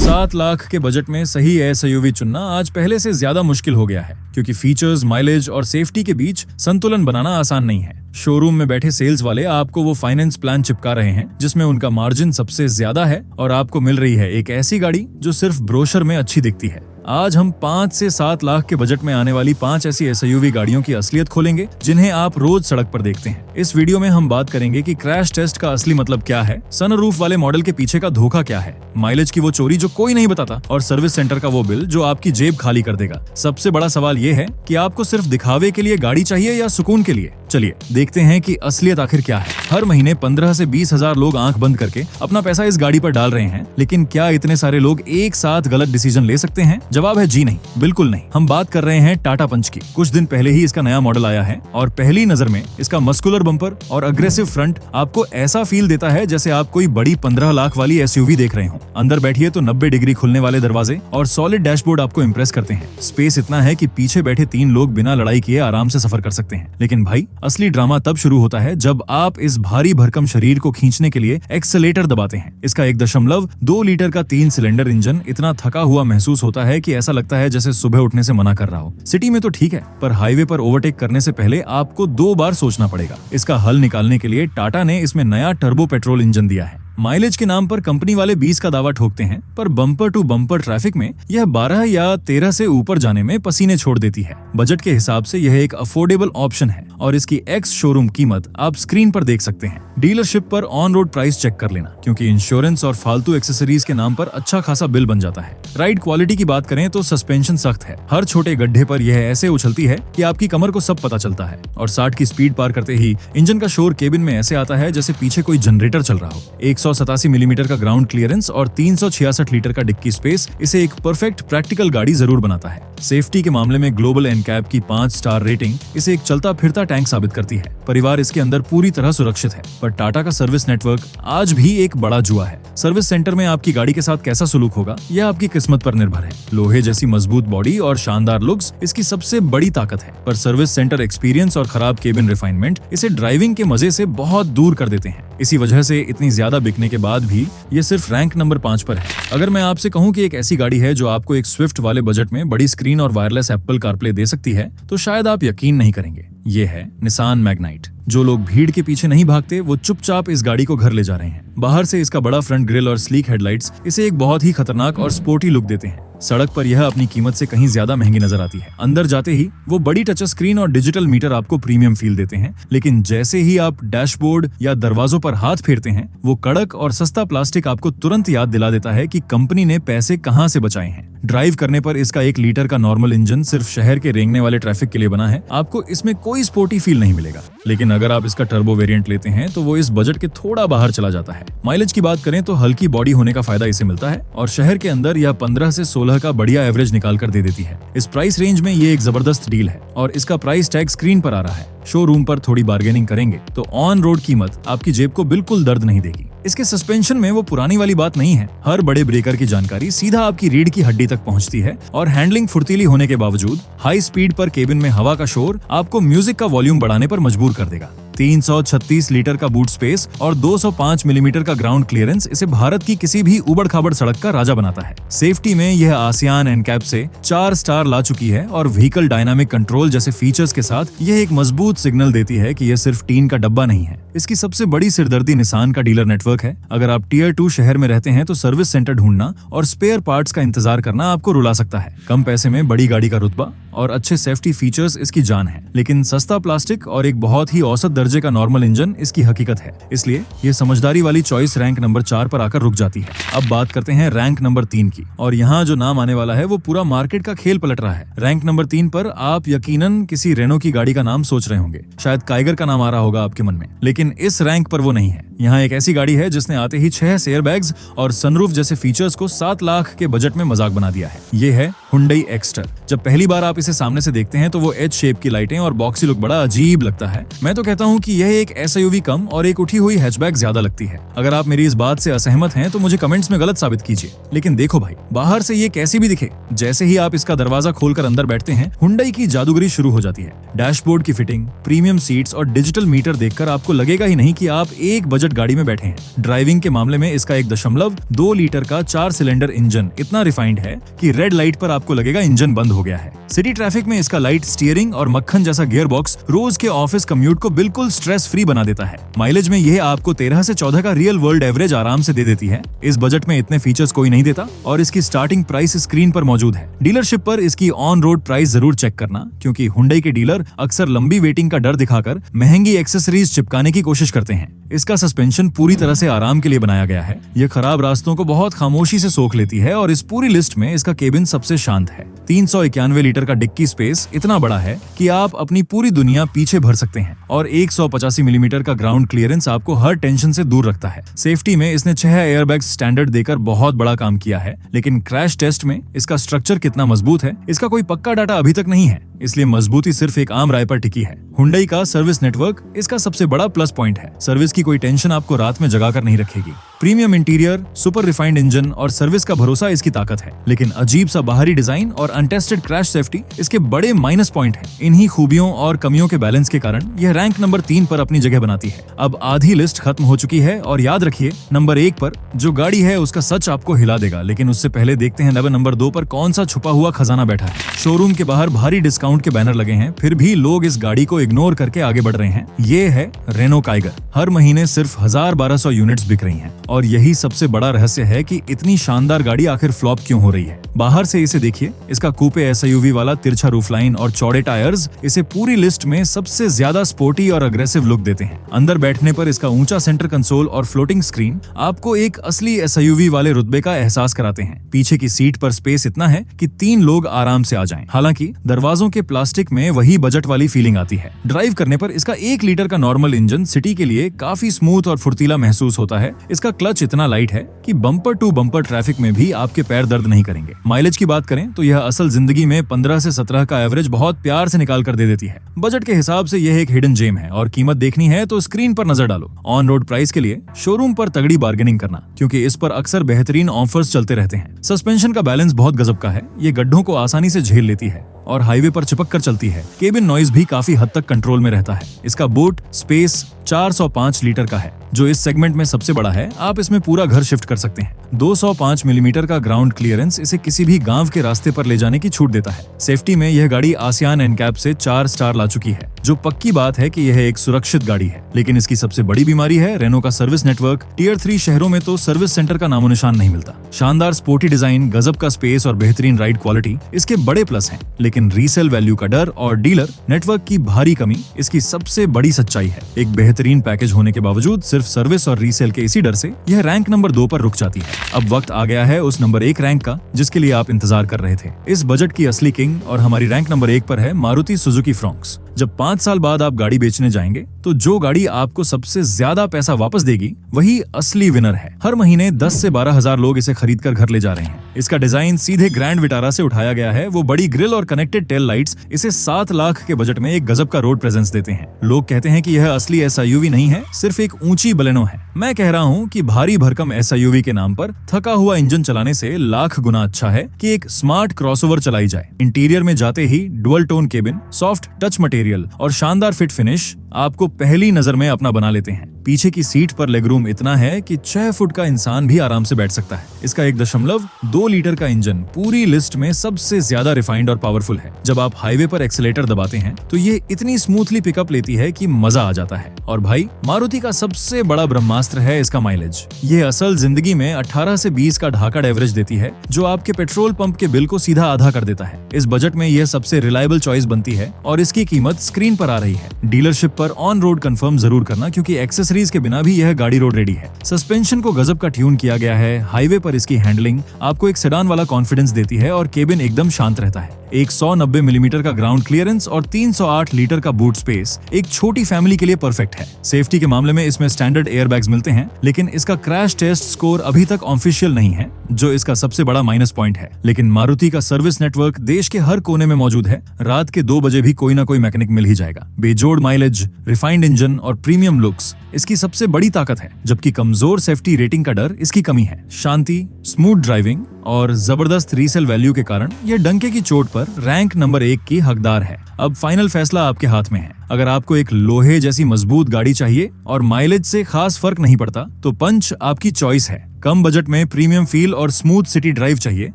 7 लाख के बजट में सही एसयूवी चुनना आज पहले से ज्यादा मुश्किल हो गया है, क्योंकि फीचर्स, माइलेज और सेफ्टी के बीच संतुलन बनाना आसान नहीं है। शोरूम में बैठे सेल्स वाले आपको वो फाइनेंस प्लान चिपका रहे हैं जिसमें उनका मार्जिन सबसे ज्यादा है, और आपको मिल रही है एक ऐसी गाड़ी जो सिर्फ ब्रोशर में अच्छी दिखती है। आज हम 5 से 7 लाख के बजट में आने वाली 5 ऐसी एसयूवी गाड़ियों की असलियत खोलेंगे जिन्हें आप रोज सड़क पर देखते हैं। इस वीडियो में हम बात करेंगे कि क्रैश टेस्ट का असली मतलब क्या है, सनरूफ वाले मॉडल के पीछे का धोखा क्या है, माइलेज की वो चोरी जो कोई नहीं बताता, और सर्विस सेंटर का वो बिल जो आपकी जेब खाली कर देगा। सबसे बड़ा सवाल ये है कि आपको सिर्फ दिखावे के लिए गाड़ी चाहिए या सुकून के लिए। चलिए देखते हैं कि असलियत आखिर क्या है। हर महीने 15 से 20 हजार लोग आंख बंद करके अपना पैसा इस गाड़ी पर डाल रहे हैं, लेकिन क्या इतने सारे लोग एक साथ गलत डिसीजन ले सकते हैं? जवाब है जी नहीं, बिल्कुल नहीं। हम बात कर रहे हैं टाटा पंच की। कुछ दिन पहले ही इसका नया मॉडल आया है और पहली नजर में इसका मस्कुलर बम्पर और अग्रेसिव फ्रंट आपको ऐसा फील देता है जैसे आप कोई बड़ी 15 लाख वाली एसयूवी देख रहे हो। अंदर बैठिए तो 90 डिग्री खुलने वाले दरवाजे और सॉलिड डैशबोर्ड आपको इंप्रेस करते हैं। स्पेस इतना है कि पीछे बैठे 3 लोग बिना लड़ाई किए आराम से सफर कर सकते हैं। लेकिन भाई, असली ड्रामा तब शुरू होता है जब आप इस भारी भरकम शरीर को खींचने के लिए एक्सेलेरेटर दबाते हैं। इसका 1.2 लीटर का 3 सिलेंडर इंजन इतना थका हुआ महसूस होता है कि ऐसा लगता है जैसे सुबह उठने से मना कर रहा हो। सिटी में तो ठीक है, पर हाईवे पर ओवरटेक करने से पहले आपको 2 बार सोचना पड़ेगा। इसका हल निकालने के लिए टाटा ने इसमें नया टर्बो पेट्रोल इंजन दिया है। माइलेज के नाम पर कंपनी वाले 20 का दावा ठोकते हैं, पर बम्पर टू बम्पर ट्रैफिक में यह 12 या 13 से ऊपर जाने में पसीने छोड़ देती है। बजट के हिसाब से यह एक अफोर्डेबल ऑप्शन है और इसकी एक्स शोरूम कीमत आप स्क्रीन पर देख सकते हैं। डीलरशिप पर ऑन रोड प्राइस चेक कर लेना, क्योंकि इंश्योरेंस और फालतू एक्सेसरीज के नाम पर अच्छा खासा बिल बन जाता है। राइड क्वालिटी की बात करें तो सस्पेंशन सख्त है। हर छोटे गड्ढे पर यह ऐसे उछलती है कि आपकी कमर को सब पता चलता है, और 60 की स्पीड पार करते ही इंजन का शोर केबिन में ऐसे आता है जैसे पीछे कोई जनरेटर चल रहा हो। 187 मिलीमीटर का ग्राउंड क्लियरेंस और 366 लीटर का डिक्की स्पेस इसे एक परफेक्ट प्रैक्टिकल गाड़ी जरूर बनाता है। सेफ्टी के मामले में ग्लोबल एनकैप की 5 स्टार रेटिंग इसे एक चलता फिरता टैंक साबित करती है। परिवार इसके अंदर पूरी तरह सुरक्षित है, पर टाटा का सर्विस नेटवर्क आज भी एक बड़ा जुआ है। सर्विस सेंटर में आपकी गाड़ी के साथ कैसा सुलूक होगा यह आपकी किस्मत पर निर्भर है। लोहे जैसी मजबूत बॉडी और शानदार लुक्स इसकी सबसे बड़ी ताकत है, पर सर्विस सेंटर एक्सपीरियंस और खराब केबिन रिफाइनमेंट इसे ड्राइविंग के मजे से बहुत दूर कर देते हैं। इसी वजह से इतनी ज्यादा बिकने के बाद भी ये सिर्फ रैंक नंबर 5 पर है। अगर मैं आपसे कहूं कि एक ऐसी गाड़ी है जो आपको एक स्विफ्ट वाले बजट में बड़ी स्क्रीन और वायरलेस एप्पल कारप्ले दे सकती है, तो शायद आप यकीन नहीं करेंगे। ये है निसान मैग्नाइट। जो लोग भीड़ के पीछे नहीं भागते, वो चुपचाप इस गाड़ी को घर ले जा रहे हैं। बाहर से इसका बड़ा फ्रंट ग्रिल और स्लीक हेडलाइट्स इसे एक बहुत ही खतरनाक और स्पोर्टी लुक देते हैं। सड़क पर यह अपनी कीमत से कहीं ज्यादा महंगी नजर आती है। अंदर जाते ही वो बड़ी टच स्क्रीन और डिजिटल मीटर आपको प्रीमियम फील देते हैं, लेकिन जैसे ही आप डैशबोर्ड या दरवाजों पर हाथ फेरते हैं, वो कड़क और सस्ता प्लास्टिक आपको तुरंत याद दिला देता है कि कंपनी ने पैसे कहां से बचाए हैं। ड्राइव करने पर इसका 1 लीटर का नॉर्मल इंजन सिर्फ शहर के रेंगने वाले ट्रैफिक के लिए बना है। आपको इसमें कोई स्पोर्टी फील नहीं मिलेगा। लेकिन अगर आप इसका टर्बो वेरिएंट लेते हैं तो वो इस बजट के थोड़ा बाहर चला जाता है। माइलेज की बात करें तो हल्की बॉडी होने का फायदा इसे मिलता है, और शहर के अंदर यह 15 से 16 का बढ़िया एवरेज निकाल कर दे देती है। इस प्राइस रेंज में ये एक जबरदस्त डील है, और इसका प्राइस टैग स्क्रीन पर आ रहा है। शोरूम पर थोड़ी बार्गेनिंग करेंगे तो ऑन रोड कीमत आपकी जेब को बिल्कुल दर्द नहीं देगी। इसके सस्पेंशन में वो पुरानी वाली बात नहीं है। हर बड़े ब्रेकर की जानकारी सीधा आपकी रीढ़ की हड्डी तक पहुंचती है, और हैंडलिंग फुर्तीली होने के बावजूद हाई स्पीड पर केबिन में हवा का शोर आपको म्यूजिक का वॉल्यूम बढ़ाने पर मजबूर कर देगा। 336 लीटर का बूट स्पेस और 205 मिलीमीटर का ग्राउंड क्लियरेंस इसे भारत की किसी भी उबड़ खाबड़ सड़क का राजा बनाता है। सेफ्टी में यह आसियान एनकैप से 4 स्टार ला चुकी है, और व्हीकल डायनामिक कंट्रोल जैसे फीचर्स के साथ यह एक मजबूत सिग्नल देती है कि यह सिर्फ टीन का डब्बा नहीं है। इसकी सबसे बड़ी सिरदर्दी निसान का डीलर नेटवर्क है। अगर आप टियर 2 शहर में रहते हैं तो सर्विस सेंटर ढूंढना और स्पेयर पार्ट्स का इंतजार करना आपको रुला सकता है। कम पैसे में बड़ी गाड़ी का रुतबा और अच्छे सेफ्टी फीचर्स इसकी जान है, लेकिन सस्ता प्लास्टिक और एक बहुत ही औसत दर्जे का नॉर्मल इंजन इसकी हकीकत है। इसलिए ये समझदारी वाली चॉइस रैंक नंबर 4 पर आकर रुक जाती है। अब बात करते हैं रैंक नंबर 3 की, और यहाँ जो नाम आने वाला है वो पूरा मार्केट का खेल पलट रहा है। रैंक नंबर 3 पर आप यकीनन किसी रेनो की गाड़ी का नाम सोच रहे होंगे। शायद काइगर का नाम आ रहा होगा आपके मन में, लेकिन इस रैंक पर वो नहीं है। यहाँ एक ऐसी गाड़ी है जिसने आते ही 6 एयरबैग्स और सनरूफ जैसे फीचर्स को 7 लाख के बजट में मजाक बना दिया है। ये है Hyundai Exter। जब पहली बार आप इसे सामने से देखते हैं तो वो एच शेप की लाइटें और बॉक्सी लुक बड़ा अजीब लगता है। मैं तो कहता हूँ कि यह एक SUV कम और एक उठी हुई हैचबैक ज्यादा लगती है। अगर आप मेरी इस बात से असहमत हैं तो मुझे कमेंट्स में गलत साबित कीजिए। लेकिन देखो भाई, बाहर से ये कैसी भी दिखे, जैसे ही आप इसका दरवाजा खोलकर अंदर बैठते हैं Hyundai की जादूगरी शुरू हो जाती है। डैशबोर्ड की फिटिंग, प्रीमियम सीट्स और डिजिटल मीटर देखकर आपको लगेगा ही नहीं कि आप एक बजट गाड़ी में बैठे हैं। ड्राइविंग के मामले में इसका 1.2 लीटर का 4 सिलेंडर इंजन इतना रिफाइंड है कि रेड लाइट पर आपको लगेगा इंजन बंद हो गया है। सिटी ट्रैफिक में इसका लाइट स्टीयरिंग और मक्खन जैसा गियर बॉक्स रोज के ऑफिस कम्यूट को बिल्कुल स्ट्रेस फ्री बना देता है। माइलेज में यह आपको 13 से 14 का रियल वर्ल्ड एवरेज आराम से दे देती है। इस बजट में इतने फीचर्स कोई नहीं देता और इसकी स्टार्टिंग प्राइस स्क्रीन पर मौजूद है। डीलरशिप पर इसकी ऑन रोड प्राइस जरूर चेक करना, क्योंकि Hyundai के डीलर अक्सर लंबी वेटिंग का डर दिखाकर महंगी एक्सेसरीज चिपकाने की कोशिश करते हैं। इसका सस्पेंशन पूरी तरह से आराम के लिए बनाया गया है। यह खराब रास्तों को बहुत खामोशी से सोख लेती है और इस पूरी लिस्ट में इसका केबिन सबसे शांत है। 391 लीटर का डिक्की स्पेस इतना बड़ा है कि आप अपनी पूरी दुनिया पीछे भर सकते हैं और 185 मिलीमीटर का ग्राउंड क्लियरेंस आपको हर टेंशन से दूर रखता है। सेफ्टी में इसने 6 एयरबैग्स स्टैंडर्ड देकर बहुत बड़ा काम किया है, लेकिन क्रैश टेस्ट में इसका स्ट्रक्चर कितना मजबूत है, इसका कोई पक्का डाटा अभी तक नहीं है, इसलिए मजबूती सिर्फ एक आम राय पर टिकी है। Hyundai का सर्विस नेटवर्क इसका सबसे बड़ा प्लस पॉइंट है। सर्विस की कोई टेंशन आपको रात में जगाकर नहीं रखेगी। Premium interior, super refined engine और सर्विस का भरोसा इसकी ताकत है, लेकिन अजीब सा बाहरी डिजाइन और अनटेस्टेड क्रैश सेफ्टी इसके बड़े माइनस पॉइंट हैं। इन्हीं खूबियों और कमियों के बैलेंस के कारण यह रैंक नंबर 3 पर अपनी जगह बनाती है। अब आधी लिस्ट खत्म हो चुकी है और याद रखिए, नंबर 1 पर जो गाड़ी है उसका सच आपको हिला देगा, लेकिन उससे पहले देखते हैं नंबर 2 पर कौन सा छुपा हुआ खजाना बैठा है। शोरूम के बाहर भारी डिस्काउंट के बैनर लगे हैं, फिर भी लोग इस गाड़ी को इग्नोर करके आगे बढ़ रहे हैं। ये है रेनो काइगर। हर महीने सिर्फ 1200 यूनिट्स बिक रही हैं और यही सबसे बड़ा रहस्य है कि इतनी शानदार गाड़ी आखिर फ्लॉप क्यों हो रही है। बाहर से इसे देखिए, इसका कूपे SUV वाला तिरछा रूफलाइन और चौड़े टायर्स इसे पूरी लिस्ट में सबसे ज्यादा स्पोर्टी और अग्रेसिव लुक देते हैं। अंदर बैठने पर इसका ऊंचा सेंटर कंसोल और फ्लोटिंग स्क्रीन आपको एक असली SUV वाले रुतबे का एहसास कराते हैं। पीछे की सीट पर स्पेस इतना है कि 3 लोग आराम से आ जाएं। हालांकि दरवाजों के प्लास्टिक में वही बजट वाली फीलिंग आती है। ड्राइव करने पर इसका 1 लीटर का नॉर्मल इंजन सिटी के लिए काफी स्मूथ और फुर्तीला महसूस होता है। इसका क्लच इतना लाइट है कि बम्पर टू बम्पर ट्रैफिक में भी आपके पैर दर्द नहीं करेंगे। माइलेज की बात करें तो यह असल जिंदगी में 15 से 17 का एवरेज बहुत प्यार से निकाल कर दे देती है। बजट के हिसाब से यह एक हिडन जेम है और कीमत देखनी है तो स्क्रीन पर नजर डालो। ऑन रोड प्राइस के लिए शोरूम पर तगड़ी बार्गेनिंग करना, क्योंकि इस पर अक्सर बेहतरीन ऑफर्स चलते रहते हैं। सस्पेंशन का बैलेंस बहुत गजब का है। ये गड्ढों को आसानी से झेल लेती है और हाईवे पर चिपक कर चलती है। केबिन नॉइज भी काफी हद तक कंट्रोल में रहता है। इसका बूट स्पेस 405 लीटर का है, जो इस सेगमेंट में सबसे बड़ा है। आप इसमें पूरा घर शिफ्ट कर सकते हैं। 205 मिलीमीटर का ग्राउंड क्लियरेंस इसे किसी भी गांव के रास्ते पर ले जाने की छूट देता है। सेफ्टी में यह गाड़ी आसियान एनकैप से 4 स्टार ला चुकी है, जो पक्की बात है कि यह एक सुरक्षित गाड़ी है। लेकिन इसकी सबसे बड़ी बीमारी है रेनो का सर्विस नेटवर्क। टियर 3 शहरों में तो सर्विस सेंटर का नामो निशान नहीं मिलता। शानदार स्पोर्टी डिजाइन, गजब का स्पेस और बेहतरीन राइड क्वालिटी इसके बड़े प्लस हैं, लेकिन रीसेल वैल्यू का डर और डीलर नेटवर्क की भारी कमी इसकी सबसे बड़ी सच्चाई है। एक बेहतरीन पैकेज होने के बावजूद सिर्फ सर्विस और रीसेल के इसी डर से यह रैंक नंबर 2 पर रुक जाती है। अब वक्त आ गया है उस नंबर 1 रैंक का, जिसके लिए आप इंतजार कर रहे थे। इस बजट की असली किंग और हमारी रैंक नंबर 1 पर है मारुति सुजुकी फ्रॉन्क्स। जब 5 साल बाद आप गाड़ी बेचने जाएंगे तो जो गाड़ी आपको सबसे ज्यादा पैसा वापस देगी वही असली विनर है। हर महीने 10 से 12 हजार लोग इसे खरीद कर घर ले जा रहे हैं। इसका डिजाइन सीधे ग्रैंड विटारा से उठाया गया है। वो बड़ी ग्रिल और कनेक्टेड टेल लाइट्स इसे 7 लाख के बजट में एक गजब का रोड प्रेजेंस देते हैं। लोग कहते हैं कि यह असली SUV नहीं है, सिर्फ एक ऊंची बलेनो है। मैं कह रहा हूँ कि भारी भरकम SUV के नाम पर थका हुआ इंजन चलाने से लाख गुना अच्छा है कि एक स्मार्ट क्रॉसओवर चलाई जाए। इंटीरियर में जाते ही dual tone cabin, soft touch material और शानदार फिट फिनिश आपको पहली नजर में अपना बना लेते हैं। पीछे की सीट पर लेगरूम इतना है कि 6 फुट का इंसान भी आराम से बैठ सकता है। इसका 1.2 लीटर का इंजन पूरी लिस्ट में सबसे ज्यादा रिफाइंड और पावरफुल है। जब आप हाईवे पर एक्सीलेटर दबाते हैं तो ये इतनी स्मूथली पिकअप लेती है कि मजा आ जाता है। और भाई, मारुति का सबसे बड़ा ब्रह्मास्त्र है इसका माइलेज। ये असल जिंदगी में 18 से 20 का ढाका एवरेज देती है, जो आपके पेट्रोल पंप के बिल को सीधा आधा कर देता है। इस बजट में यह सबसे रिलायबल चॉइस बनती है और इसकी कीमत स्क्रीन पर आ रही है। डीलरशिप पर ऑन रोड कंफर्म जरूर करना, क्योंकि एक्सेसरीज के बिना भी यह गाड़ी रोड रेडी है। सस्पेंशन को गजब का ट्यून किया गया है। हाईवे पर इसकी हैंडलिंग आपको एक सेडान वाला कॉन्फिडेंस देती है और केबिन एकदम शांत रहता है। एक 190 मिलीमीटर का ग्राउंड क्लियरेंस और 308 लीटर का बूट स्पेस एक छोटी फैमिली के लिए परफेक्ट है। सेफ्टी के मामले में इसमें स्टैंडर्ड एयरबैग्स मिलते हैं, लेकिन इसका क्रैश टेस्ट स्कोर अभी तक ऑफिशियल नहीं है, जो इसका सबसे बड़ा माइनस पॉइंट है। लेकिन मारुति का सर्विस नेटवर्क देश के हर कोने में मौजूद है। रात के 2 बजे भी कोई ना कोई मैकेनिक मिल ही जाएगा। बेजोड़ माइलेज, रिफाइंड इंजन और प्रीमियम लुक्स इसकी सबसे बड़ी ताकत है, जबकि कमजोर सेफ्टी रेटिंग का डर इसकी कमी है। शांति, स्मूथ ड्राइविंग और जबरदस्त रीसेल वैल्यू के कारण यह डंके की चोट पर रैंक नंबर 1 की हकदार है। अब फाइनल फैसला आपके हाथ में है। अगर आपको एक लोहे जैसी मजबूत गाड़ी चाहिए और माइलेज से खास फर्क नहीं पड़ता, तो पंच आपकी चॉइस है। कम बजट में प्रीमियम फील और स्मूथ सिटी ड्राइव चाहिए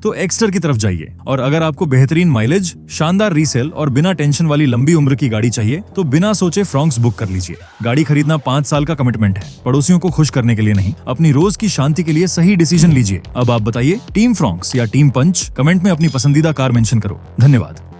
तो एक्स्टर की तरफ जाइए, और अगर आपको बेहतरीन माइलेज, शानदार रीसेल और बिना टेंशन वाली लंबी उम्र की गाड़ी चाहिए तो बिना सोचे फ्रॉन्क्स बुक कर लीजिए। गाड़ी खरीदना 5 साल का कमिटमेंट है, पड़ोसियों को खुश करने के लिए नहीं, अपनी रोज की शांति के लिए सही डिसीजन लीजिए। अब आप बताइए, टीम फ्रॉन्क्स या टीम पंच? कमेंट में अपनी पसंदीदा कार मेंशन करो। धन्यवाद।